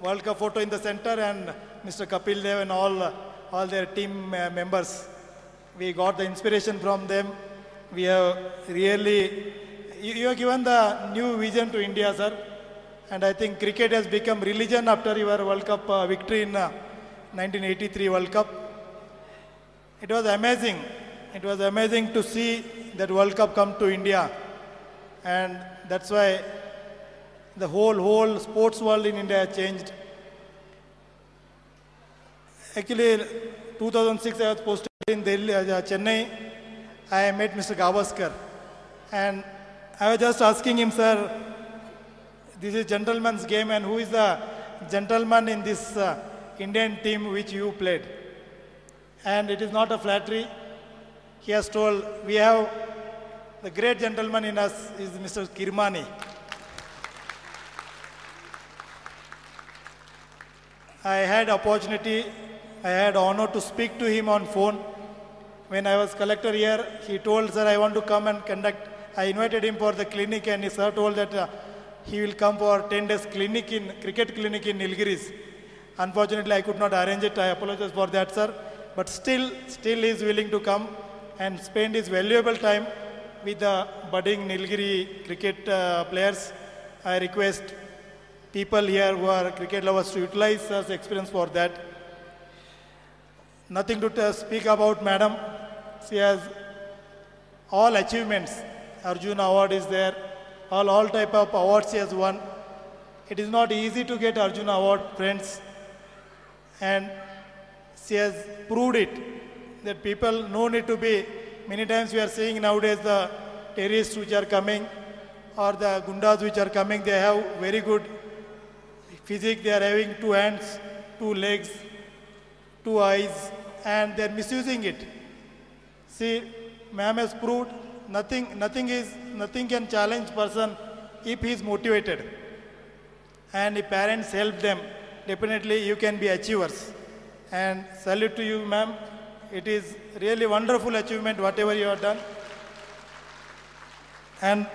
World Cup photo in the center and Mr. Kapil Dev and all their team members. We got the inspiration from them. We have really, you have given the new vision to India, sir. And I think cricket has become religion after your World Cup victory in 1983 World Cup. It was amazing. It was amazing to see that World Cup come to India. And that's why the whole sports world in India changed. Actually, 2006 I was posted in Delhi, Chennai. I met Mr. Gavaskar. And I was just asking him, sir, this is gentleman's game and who is the gentleman in this Indian team which you played? And it is not a flattery. He has told, we have the great gentleman in us is Mr. Kirmani. I had opportunity, I had honor to speak to him on phone. When I was collector here, he told, sir, I want to come and conduct. I invited him for the clinic and he sir told that he will come for 10 days cricket clinic in Nilgiris. Unfortunately, I could not arrange it. I apologize for that, sir. But still he is willing to come and spend his valuable time with the budding Nilgiri cricket players. I request people here who are cricket lovers to utilize such experience for that. Nothing to speak about, madam. She has all achievements. Arjuna Award is there. All type of awards she has won. It is not easy to get Arjuna Award, friends. And she has proved it, that people no need to be, many times we are seeing nowadays the terrorists which are coming or the gundas which are coming, they have very good physique, they are having 2 hands, 2 legs, 2 eyes, and they are misusing it. See, ma'am has proved nothing can challenge person if he is motivated. And if parents help them, definitely you can be achievers. And salute to you, ma'am. It is really wonderful achievement, whatever you have done. And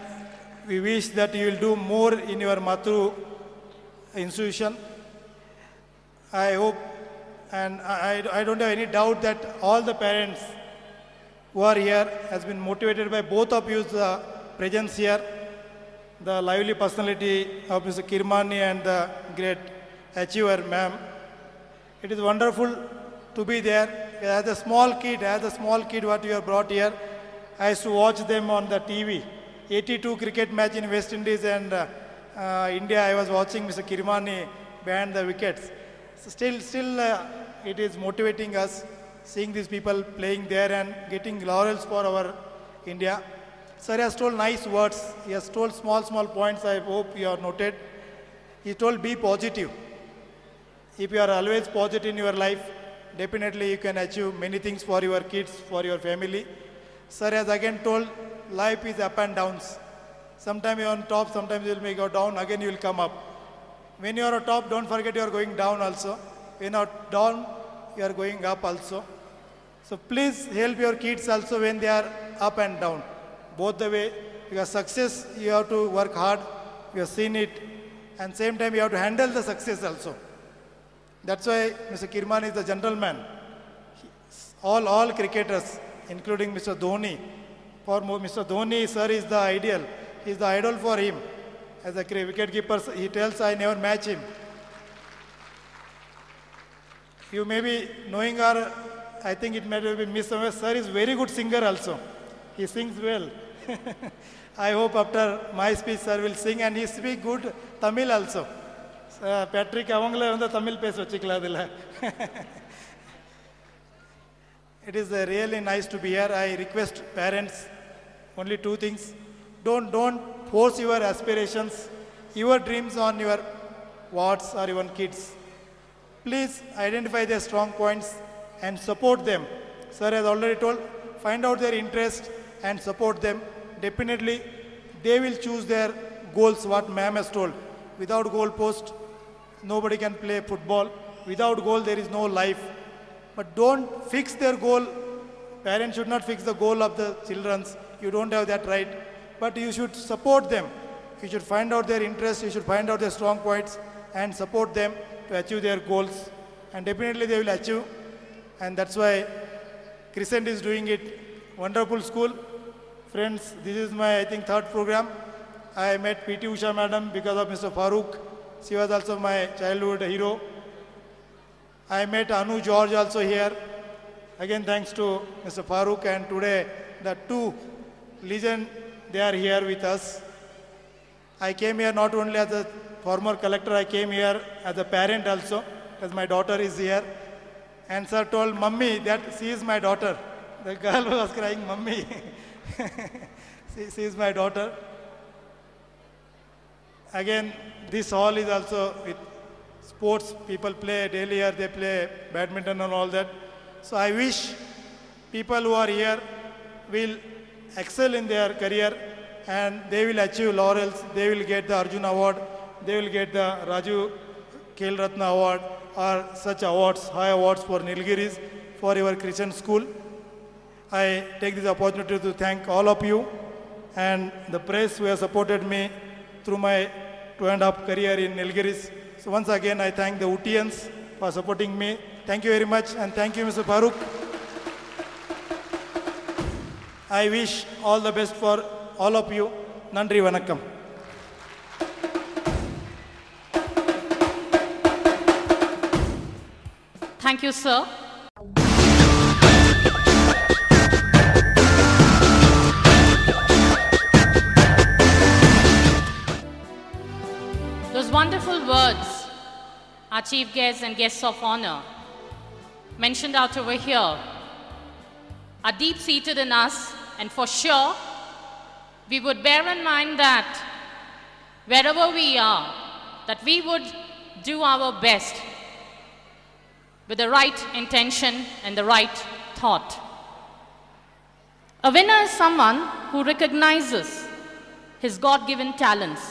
we wish that you will do more in your Matru institution. I hope, and I don't have any doubt that all the parents who are here has been motivated by both of you's presence here, the lively personality of Mr. Kirmani and the great achiever, ma'am. It is wonderful to be there. As a small kid what you have brought here, I used to watch them on the TV. 82 cricket match in West Indies and India, I was watching Mr. Kirmani behind the wickets. So still it is motivating us, seeing these people playing there and getting laurels for our India. Sir has told nice words. He has told small points I hope you have noted. He told be positive. If you are always positive in your life, definitely you can achieve many things for your kids, for your family. Sir has again told life is up and downs. Sometimes you are on top, sometimes you will go down, again you will come up. When you are on top, don't forget you are going down also. When you are down, you are going up also. So please help your kids also when they are up and down. Both the way, because success you have to work hard, you have seen it, and same time you have to handle the success also. That's why Mr. Kirmani is the gentleman. All cricketers, including Mr. Dhoni, for Mr. Dhoni, sir is the ideal. He is the idol for him. As a wicket keeper, he tells, I never match him. You may be knowing or I think it may be missed somewhere. Sir is very good singer also. He sings well. I hope after my speech, sir will sing and he speaks good Tamil also. Patrick, avangala Tamil peso chikladilla. It is really nice to be here. I request parents only 2 things. Don't force your aspirations, your dreams on your wards or your kids. Please identify their strong points and support them. Sir has already told, find out their interest and support them. Definitely, they will choose their goals, what ma'am has told. Without goal post, nobody can play football. Without goal, there is no life. But don't fix their goal. Parents should not fix the goal of the children. You don't have that right. But you should support them. You should find out their interest. You should find out their strong points and support them. to achieve their goals, and definitely they will achieve. And that's why Crescent is doing it. Wonderful school. Friends, this is my, I think, third program. I met P.T. Usha madam because of Mr. Farooq. She was also my childhood hero. I met Anu George also here. Again, thanks to Mr. Farooq, and today the two legends, they are here with us. I came here not only as a former collector, I came here as a parent also, because my daughter is here. And sir told mummy that she is my daughter. The girl was crying, mummy. she is my daughter. Again, this hall is also with sports. People play daily here, they play badminton and all that. So I wish people who are here will excel in their career and they will achieve laurels. They will get the Arjuna Award. They will get the Raju Khel Ratna Award or such awards, high awards for Nilgiris, for your Christian school. I take this opportunity to thank all of you and the press who have supported me through my 2.5 career in Nilgiris. So once again, I thank the Utians for supporting me. Thank you very much, and thank you, Mr. Farooq. I wish all the best for all of you. Nandri Vanakkam. Thank you, sir. Those wonderful words, our chief guests and guests of honor mentioned out over here are deep-seated in us, and for sure, we would bear in mind that wherever we are, that we would do our best with the right intention and the right thought. A winner is someone who recognizes his God-given talents,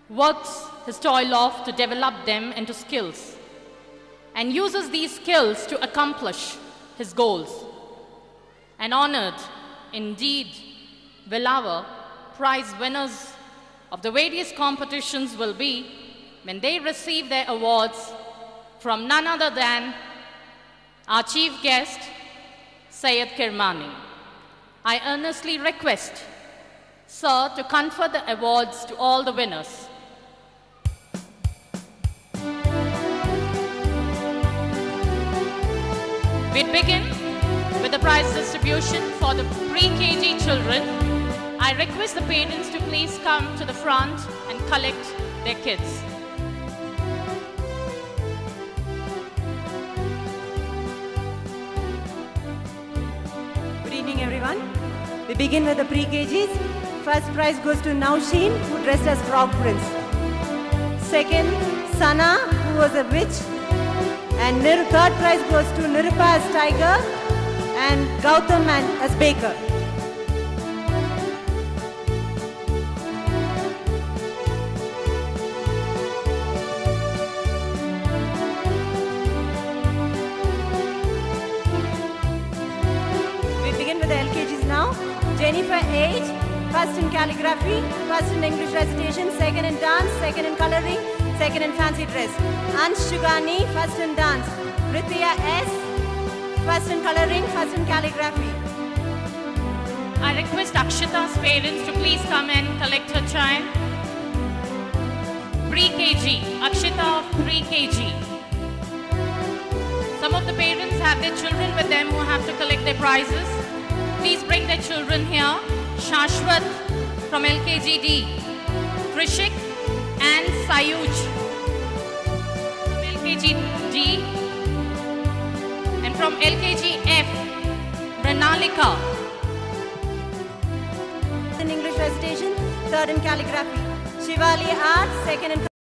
works his toil off to develop them into skills, and uses these skills to accomplish his goals. And honored, indeed, will our prize winners of the various competitions will be when they receive their awards from none other than our chief guest, Syed Kirmani. I earnestly request, sir, to confer the awards to all the winners. We begin with the prize distribution for the pre-KG children. I request the parents to please come to the front and collect their kids. Good evening, everyone. We begin with the pre-KGs. First prize goes to Nausheen, who dressed as Frog Prince. Second, Sana, who was a witch. And third prize goes to Nirupa as Tiger and Gautam as Baker. We begin with the LKGs now. Jennifer H, first in calligraphy, first in English recitation, second in dance, second in coloring, second in fancy dress. Ansh Shugani, first in dance. Rithya S, first in coloring, first in calligraphy. I request Akshita's parents to please come and collect her child. Pre-KG, Akshita of pre-KG. Some of the parents have their children with them who have to collect their prizes. Please bring their children here. Shashwat from LKGD, Trishik and Sayuj from LKGD, and from LKGF, Pranalika. In English recitation, third in calligraphy. Shivali Art, second in